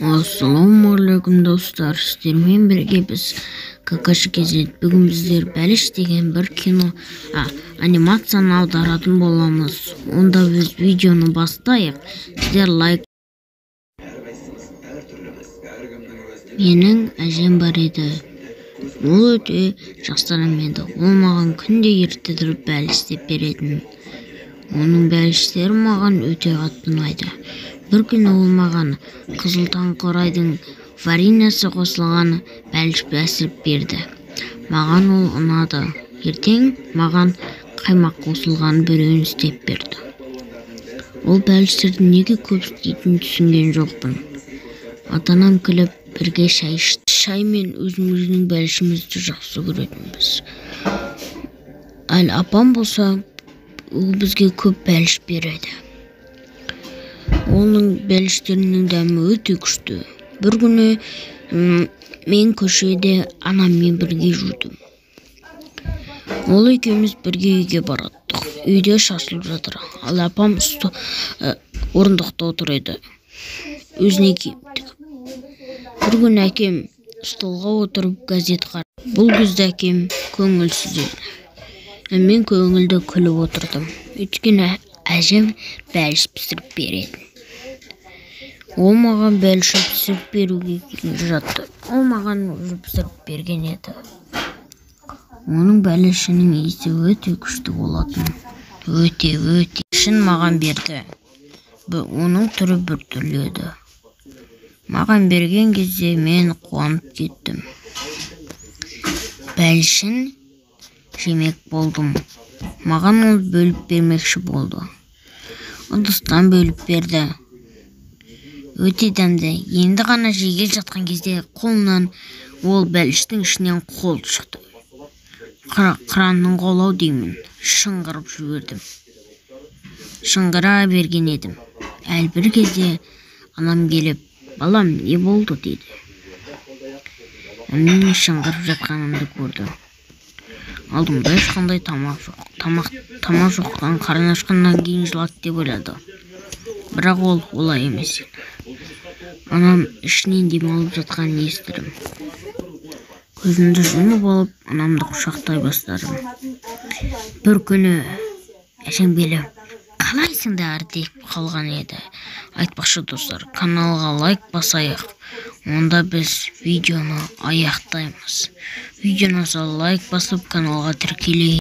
Ассалаумағалейкум достар, сіздермен бірге біз Какаши кезет. Бүгін біздер Бәліш деген бір кино анимацияны аударатын боламыз. Онда біз видеоны бастайық. Сіздер лайк. Менің әжем бар еді. Ол өте жастарым еді. Ол маған күнде ерте тұрып бәліш деп беретін. Оның бәліштері маған өте қатты ұнайды. Bir gün ол маған қызылтан қорайдың вареньясы қосылған бәліш пісіріп берді. Маған ол ұнады. Ертең маған қаймақ қосылған біреуін істеп берді. Ол бәліштерді неге көп істейтінін түсінген жоқпын. Ата-анам күліп бірге шай ішті. Шай мен өзіміздің бәлішімізді жақсы көретінбіз. Ал апам болса, ол бізге көп бәліш береді. Оның бәліштерінің дәмі өте күшті. Bir күні мен көшеде анаммен бірге жүрдім. Ол екеуміз бірге үйге бараттық. Үйде шашылып жатыр. Ал апам орындықта отыр еді. Өзіне киіп. Bir күн әкем столға отырып газет қарады. Бұл кезде әкем көңілсіз еді. Мен көңілді күліп отырдым. Өйткені әжем бәліш пісіріп береді. Ол маған бәліш пісіріп беруге жатты. Ол маған пісіріп берген еді. Оның бәлішінің иісі өте күшті болатын. Өте. Шын маған берді. Оның түрі бір түрлі еді. Маған берген кезде мен қуанып кеттім. Бәлішін жемек болдым. Маған ол бөліп бермекші болды. Ыдыстан бөліп берді. Өте дәмді. Енді ғана жеген жатқан кезде қолынан ол бәліштің ішінен қол шықты. Қыранның қолау деймін. Шыңғырып жібердім. Шыңғыра берген едім. Әл бір кезде анам келіп, балам, не болды деді. Мен шыңғырып жатқанымды көрді. Алдымда ешқандай тамақ жоқ. Тамақ жоқтан қарны ашқаннан кейін жылады деп ойлады. Бірақ ол олай емес. Анам ішінен демалып жатқанын естідім. Көзімді жұмып алып, анамды құшақтай бастадым. Bir күні әжем келіп, қалайсыңдар деп қалған еді. Айтпақшы достар, каналға лайк басайық. Онда біз видеоны аяқтаймыз. Видеоны лайк басып, каналға тіркелейік.